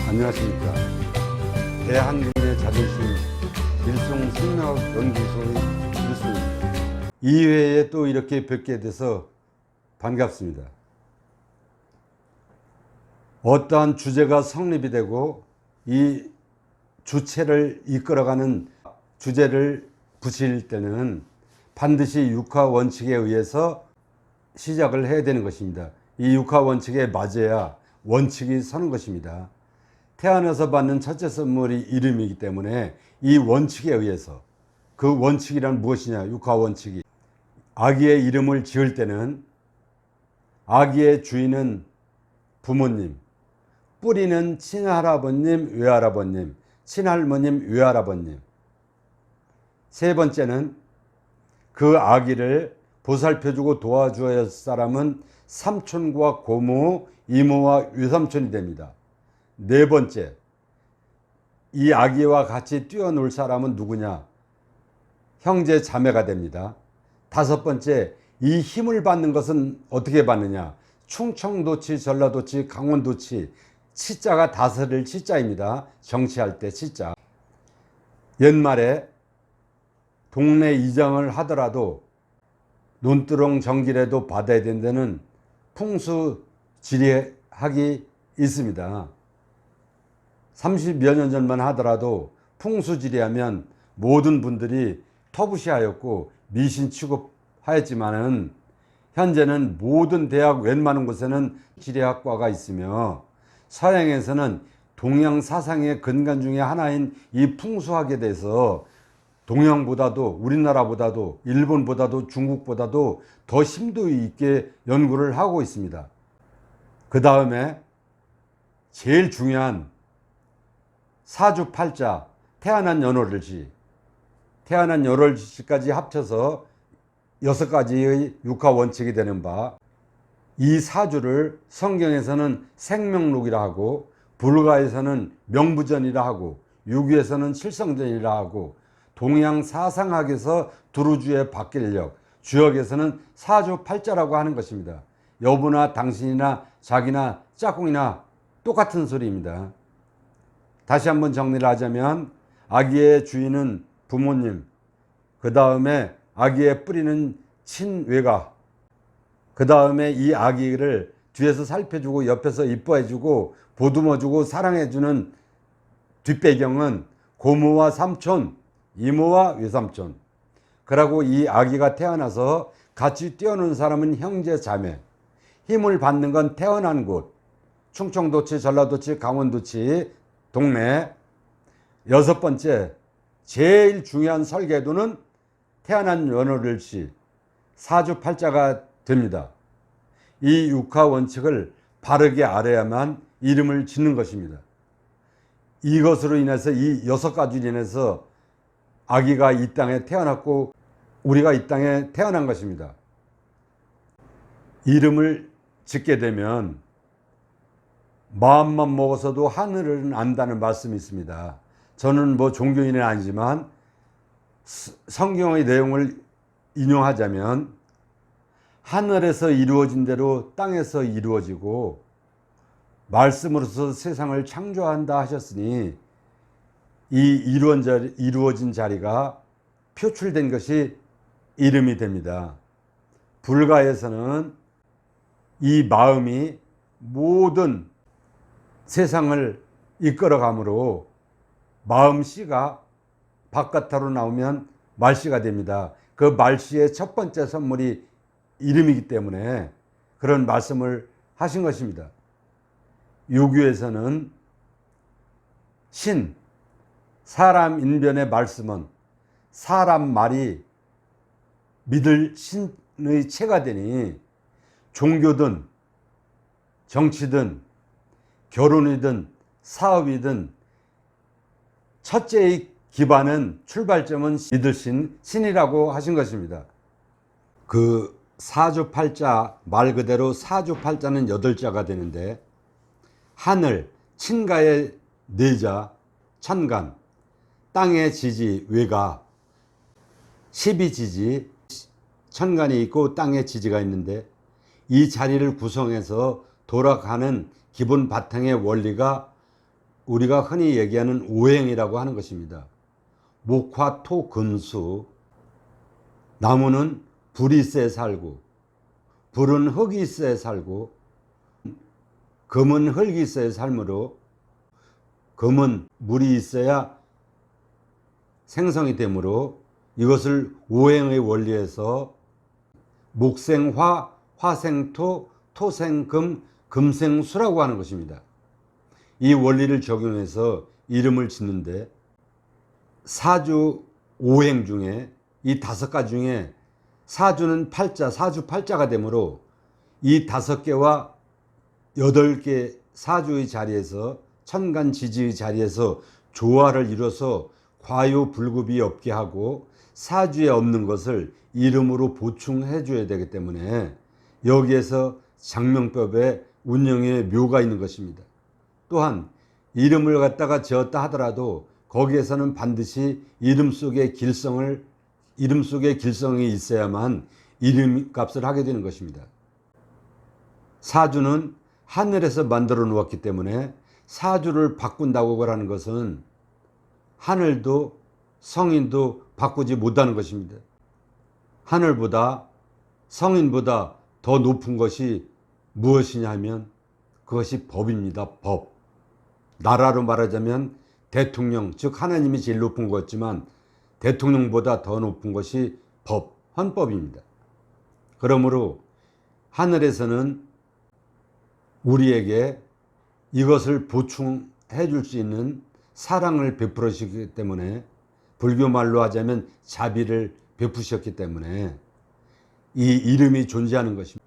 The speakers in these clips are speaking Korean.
안녕하십니까. 대한민국의 자존심 일송생명연구소의 일송입니다. 2회에 또 이렇게 뵙게 돼서 반갑습니다. 어떠한 주제가 성립이 되고 이 주체를 이끌어가는 주제를 붙일 때는 반드시 육하 원칙에 의해서 시작을 해야 되는 것입니다. 이 육하 원칙에 맞아야 원칙이 서는 것입니다. 태어나서 받는 첫째 선물이 이름이기 때문에 이 원칙에 의해서, 그 원칙이란 무엇이냐, 육하 원칙이 아기의 이름을 지을 때는 아기의 주인은 부모님, 뿌리는 친할아버님, 외할아버님, 친할머님, 외할아버님. 세 번째는 그 아기를 보살펴주고 도와줘야 할 사람은 삼촌과 고모, 이모와 외삼촌이 됩니다. 네 번째, 이 아기와 같이 뛰어놀 사람은 누구냐? 형제 자매가 됩니다. 다섯 번째, 이 힘을 받는 것은 어떻게 받느냐? 충청도치, 전라도치, 강원도치, 치자가 다스릴 치자입니다. 정치할 때 치자. 옛말에 동네 이장을 하더라도 논두렁 정기라도 받아야 된다는 풍수지리학이 있습니다. 30여 년 전만 하더라도 풍수지리하면 모든 분들이 터부시하였고 미신 취급하였지만은 현재는 모든 대학 웬만한 곳에는 지리학과가 있으며 서양에서는 동양 사상의 근간 중에 하나인 이 풍수학에 대해서 동양보다도, 우리나라보다도, 일본보다도, 중국보다도 더 심도 있게 연구를 하고 있습니다. 그 다음에 제일 중요한 사주팔자, 태어난 연월일시, 태어난 연월일시까지 합쳐서 6가지의 육하 원칙이 되는 바, 이 사주를 성경에서는 생명록이라 하고, 불가에서는 명부전이라 하고, 유기에서는 칠성전이라 하고, 동양 사상학에서 두루주의 박길력, 주역에서는 사주팔자라고 하는 것입니다. 여부나 당신이나 자기나 짝꿍이나 똑같은 소리입니다. 다시 한번 정리를 하자면 아기의 주인은 부모님, 그 다음에 아기의 뿌리는 친외가, 그 다음에 이 아기를 뒤에서 살펴주고 옆에서 이뻐해주고 보듬어주고 사랑해주는 뒷배경은 고모와 삼촌, 이모와 외삼촌. 그러고 이 아기가 태어나서 같이 뛰어노는 사람은 형제 자매. 힘을 받는 건 태어난 곳, 충청도치, 전라도치, 강원도치, 동네. 여섯 번째, 제일 중요한 설계도는 태어난 연월일시, 사주팔자가 됩니다. 이 육하 원칙을 바르게 알아야만 이름을 짓는 것입니다. 이것으로 인해서, 이 6가지로 인해서 아기가 이 땅에 태어났고 우리가 이 땅에 태어난 것입니다. 이름을 짓게 되면 마음만 먹어서도 하늘을 안다는 말씀이 있습니다. 저는 뭐 종교인은 아니지만 성경의 내용을 인용하자면 하늘에서 이루어진 대로 땅에서 이루어지고 말씀으로서 세상을 창조한다 하셨으니 이 이루어진 자리가 표출된 것이 이름이 됩니다. 불가에서는 이 마음이 모든 세상을 이끌어가므로 마음씨가 바깥으로 나오면 말씨가 됩니다. 그 말씨의 첫 번째 선물이 이름이기 때문에 그런 말씀을 하신 것입니다. 유교에서는 신, 사람 인변의 말씀은 사람 말이 믿을 신의 체가 되니 종교든 정치든 결혼이든 사업이든 첫째의 기반은 출발점은 믿을 신이라고 하신 것입니다. 그 사주팔자 말 그대로 사주팔자는 8자가 되는데 하늘, 친가의 내자, 천간, 땅의 지지, 외가, 12지지, 천간이 있고 땅의 지지가 있는데 이 자리를 구성해서 돌아가는 기본 바탕의 원리가 우리가 흔히 얘기하는 오행이라고 하는 것입니다. 목, 화, 토, 금, 수. 나무는 불이 있어야 살고, 불은 흙이 있어야 살고, 금은 흙이 있어야 살므로, 금은 물이 있어야 생성이 되므로, 이것을 오행의 원리에서 목생화, 화생토, 토생금, 금생수라고 하는 것입니다. 이 원리를 적용해서 이름을 짓는데, 사주 오행 중에 이 5가지 중에 사주는 팔자, 사주 팔자가 되므로 이 5개와 8개 사주의 자리에서, 천간지지의 자리에서 조화를 이뤄서 과요불급이 없게 하고 사주에 없는 것을 이름으로 보충해 줘야 되기 때문에 여기에서 장명법의 운영에 묘가 있는 것입니다. 또한 이름을 갖다가 지었다 하더라도 거기에서는 반드시 이름 속에 길성이 있어야만 이름값을 하게 되는 것입니다. 사주는 하늘에서 만들어 놓았기 때문에 사주를 바꾼다고 하는 것은 하늘도 성인도 바꾸지 못하는 것입니다. 하늘보다 성인보다 더 높은 것이 무엇이냐 하면 그것이 법입니다. 법. 나라로 말하자면 대통령, 즉 하나님이 제일 높은 것 같지만 대통령보다 더 높은 것이 법, 헌법입니다. 그러므로 하늘에서는 우리에게 이것을 보충해 줄 수 있는 사랑을 베풀어 주시기 때문에, 불교 말로 하자면 자비를 베푸셨기 때문에 이 이름이 존재하는 것입니다.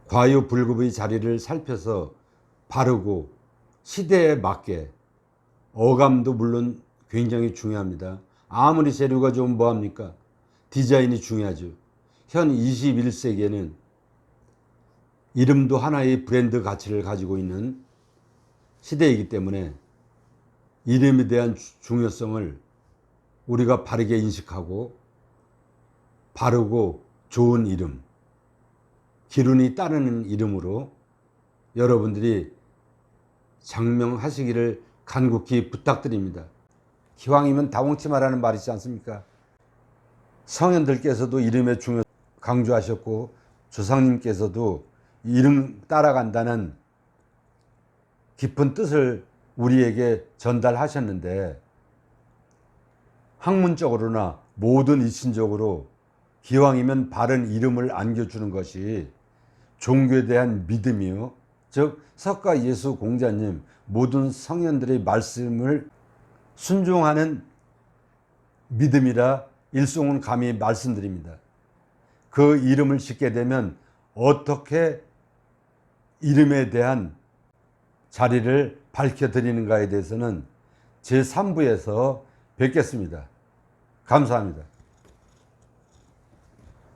과유불급의 자리를 살펴서 바르고 시대에 맞게, 어감도 물론 굉장히 중요합니다. 아무리 재료가 좋으면 뭐합니까? 디자인이 중요하죠. 현 21세기에는 이름도 하나의 브랜드 가치를 가지고 있는 시대이기 때문에 이름에 대한 중요성을 우리가 바르게 인식하고, 바르고 좋은 이름, 기운이 따르는 이름으로 여러분들이 장명하시기를 간곡히 부탁드립니다. 기왕이면 다홍치 마라는 말이 있지 않습니까? 성현들께서도 이름의 중요성을 강조하셨고 조상님께서도 이름 따라간다는 깊은 뜻을 우리에게 전달하셨는데, 학문적으로나 모든 일신적으로 기왕이면 바른 이름을 안겨주는 것이 종교에 대한 믿음이요, 즉 석가 예수 공자님 모든 성현들의 말씀을 순종하는 믿음이라 일송은 감히 말씀드립니다. 그 이름을 짓게 되면 어떻게 이름에 대한 자리를 밝혀드리는가에 대해서는 제3부에서 뵙겠습니다. 감사합니다.